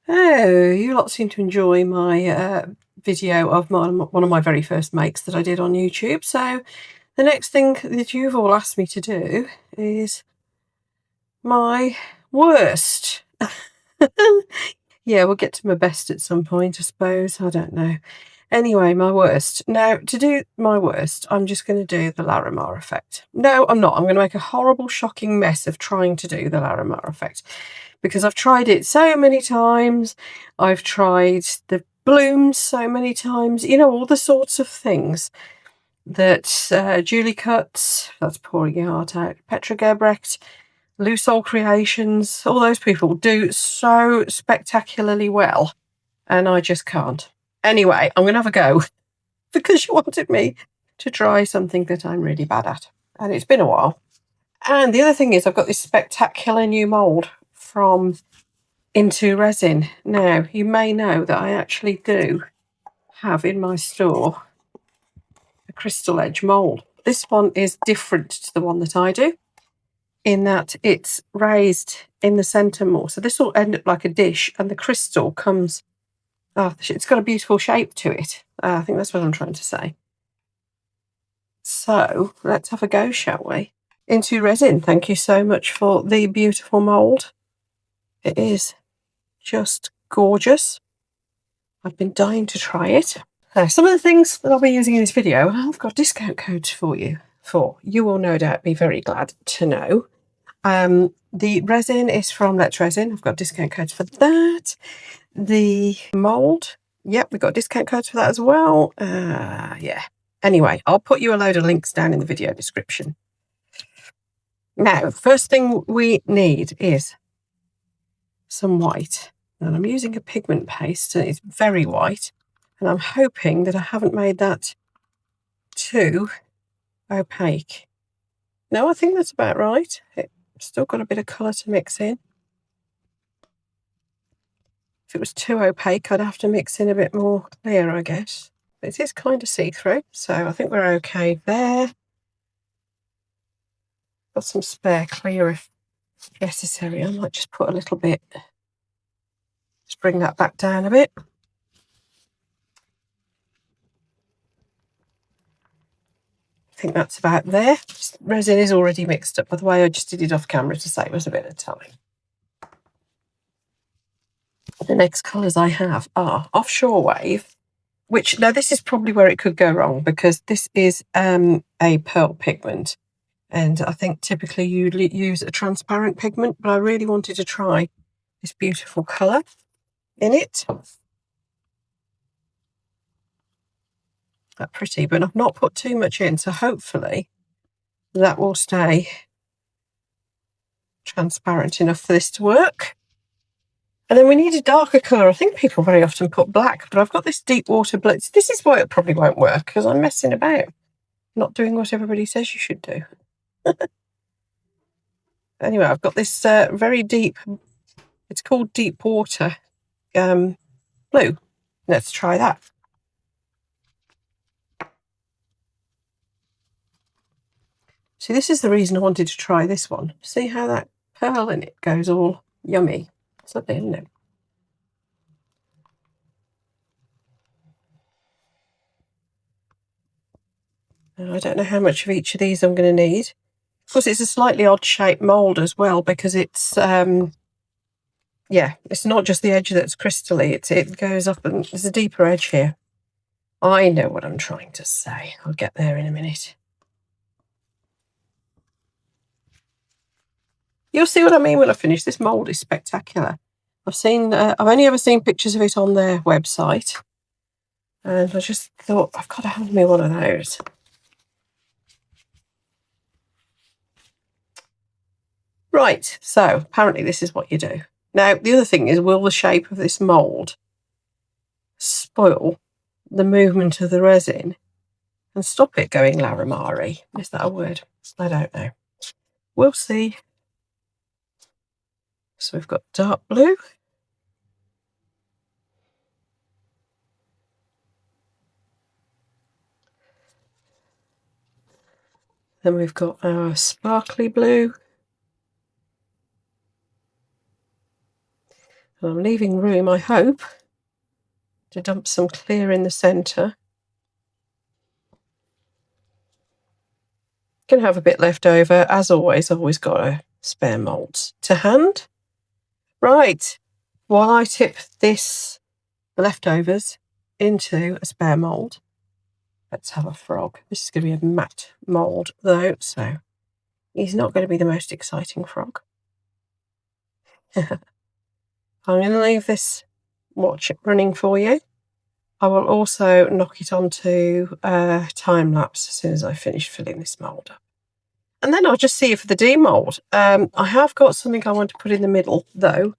Oh, you lot seem to enjoy my video of one of my very first makes that I did on YouTube. So the next thing that you've all asked me to do is my worst. Yeah, we'll get to my best at some point, I suppose. I don't know. Anyway, my worst. Now, to do my worst, I'm just going to do the Larimar effect. No, I'm not. I'm going to make a horrible, shocking mess of trying to do the Larimar effect because I've tried it so many times. I've tried the blooms so many times. You know, all the sorts of things that Julie Cuts, that's pouring your heart out, Petra Gebrecht, Loose Soul Creations, all those people do so spectacularly well, and I just can't. Anyway, I'm going to have a go because you wanted me to try something that I'm really bad at, and it's been a while. And the other thing is I've got this spectacular new mould from IntoResin. Now, you may know that I actually do have in my store a crystal edge mould. This one is different to the one that I do in that it's raised in the centre more. So this will end up like a dish and the crystal comes, it's got a beautiful shape to it. I think that's what I'm trying to say. So let's have a go, shall we? IntoResin, thank you so much for the beautiful mould. It is just gorgeous. I've been dying to try it. Some of the things that I'll be using in this video, I've got discount codes for you. You will no doubt be very glad to know. The resin is from Let's Resin. I've got discount codes for that. The mould, yep, we've got discount codes for that as well. Yeah. Anyway, I'll put you a load of links down in the video description. Now, first thing we need is some white. And I'm using a pigment paste, and it's very white. And I'm hoping that I haven't made that too opaque. No, I think that's about right. It's still got a bit of colour to mix in. If it was too opaque, I'd have to mix in a bit more clear, I guess. But it is kind of see-through, so I think we're okay there. Got some spare clear if necessary. I might just put a little bit, just bring that back down a bit. I think that's about there. Resin is already mixed up. By the way, I just did it off camera to save us a bit of time. The next colours I have are Offshore Wave, which, now this is probably where it could go wrong because this is a pearl pigment. And I think typically you use a transparent pigment, but I really wanted to try this beautiful colour in it. That's pretty, but I've not put too much in, so hopefully that will stay transparent enough for this to work. And then we need a darker colour. I think people very often put black, but I've got this deep water blue. This is why it probably won't work, because I'm messing about, not doing what everybody says you should do. Anyway, I've got this very deep, it's called deep water blue. Let's try that. See, this is the reason I wanted to try this one. See how that pearl in it goes all yummy. It's lovely, isn't it? And I don't know how much of each of these I'm going to need. Of course, it's a slightly odd shaped mould as well because it's, yeah, it's not just the edge that's crystally. It goes up and there's a deeper edge here. I know what I'm trying to say. I'll get there in a minute. You'll see what I mean when I finish. This mould is spectacular. I've only ever seen pictures of it on their website. And I just thought, I've got to have me one of those. Right, so apparently this is what you do. Now, the other thing is, will the shape of this mould spoil the movement of the resin and stop it going Larimar-y? Is that a word? I don't know. We'll see. So we've got dark blue. Then we've got our sparkly blue. And I'm leaving room, I hope, to dump some clear in the centre. Can have a bit left over. As always, I've always got a spare moulds to hand. Right, while I tip this, the leftovers, into a spare mould, let's have a frog. This is going to be a matte mould though, so he's not going to be the most exciting frog. I'm going to leave this watch running for you. I will also knock it onto time lapse as soon as I finish filling this mould up. And then I'll just see you for the demold. I have got something I want to put in the middle though,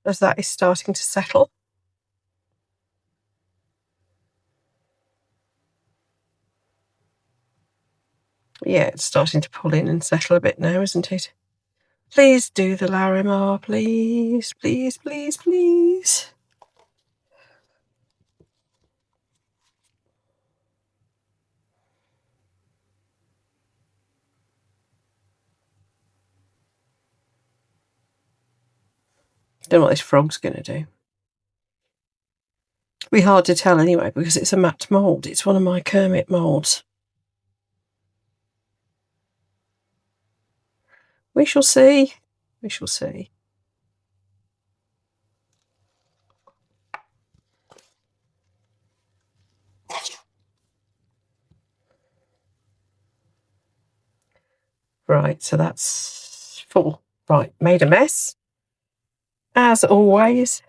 as that is starting to settle. Yeah, it's starting to pull in and settle a bit now, isn't it? Please do the Larimar, please, please, please, please. Don't know what this frog's going to do. It'll be hard to tell anyway because it's a matte mould. It's one of my Kermit moulds. We shall see. We shall see. Right, so that's full. Right, made a mess. As always.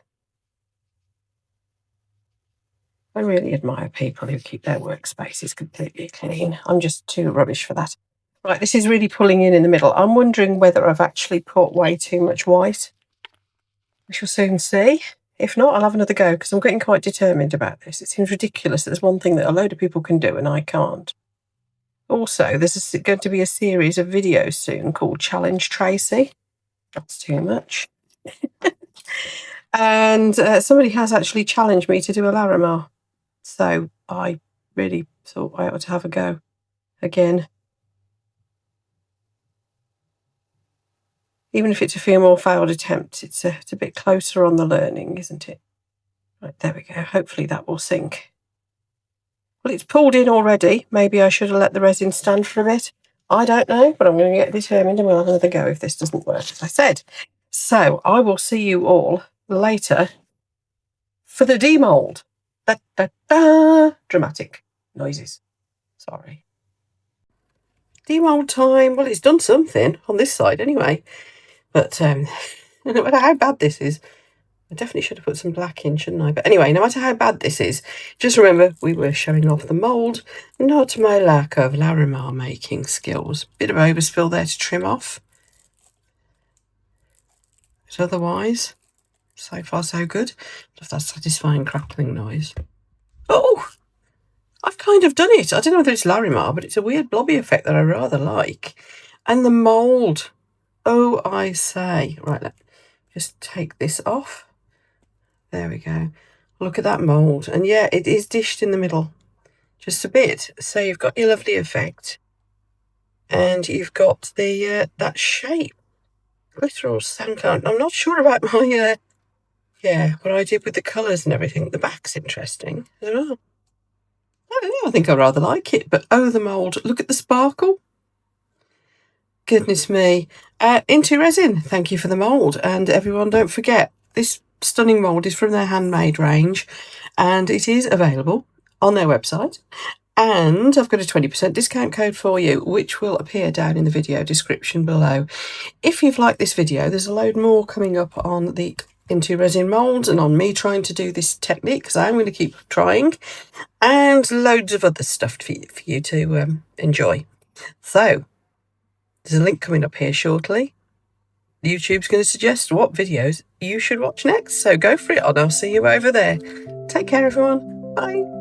I really admire people who keep their workspaces completely clean. I'm just too rubbish for that. Right, this is really pulling in the middle. I'm wondering whether I've actually put way too much white. We shall soon see. If not, I'll have another go because I'm getting quite determined about this. It seems ridiculous that there's one thing that a load of people can do and I can't. Also, there's going to be a series of videos soon called Challenge Tracy. That's too much. And somebody has actually challenged me to do a Larimar. So I really thought I ought to have a go again. Even if it's a few more failed attempts, it's a bit closer on the learning, isn't it? Right, there we go. Hopefully that will sink. Well, it's pulled in already. Maybe I should have let the resin stand for a bit. I don't know, but I'm going to get determined and we'll have another go if this doesn't work, as I said. So I will see you all later for the demold. Da, da, da. Dramatic noises. Sorry. Demold time. Well, it's done something on this side anyway. But no matter how bad this is, I definitely should have put some black in, shouldn't I? But anyway, no matter how bad this is, just remember we were showing off the mould, not my lack of Larimar making skills. Bit of overspill there to trim off. But otherwise, so far so good. Love that satisfying crackling noise. Oh! I've kind of done it. I don't know whether it's Larimar, but it's a weird blobby effect that I rather like. And the mould. Oh, I say. Right, let's just take this off. There we go. Look at that mould. And yeah, it is dished in the middle. Just a bit. So you've got your lovely effect. And you've got the that shape. Literal sandcloud. I'm not sure about my, what I did with the colours and everything. The back's interesting. I don't know. I think I rather like it. But oh, the mould. Look at the sparkle. Goodness me. IntoResin, thank you for the mould. And everyone, don't forget, this stunning mould is from their handmade range and it is available on their website. And I've got a 20% discount code for you, which will appear down in the video description below. If you've liked this video, there's a load more coming up on the IntoResin moulds and on me trying to do this technique, because I'm going to keep trying, and loads of other stuff for you to enjoy. So, there's a link coming up here shortly. YouTube's going to suggest what videos you should watch next, so go for it and I'll see you over there. Take care, everyone. Bye.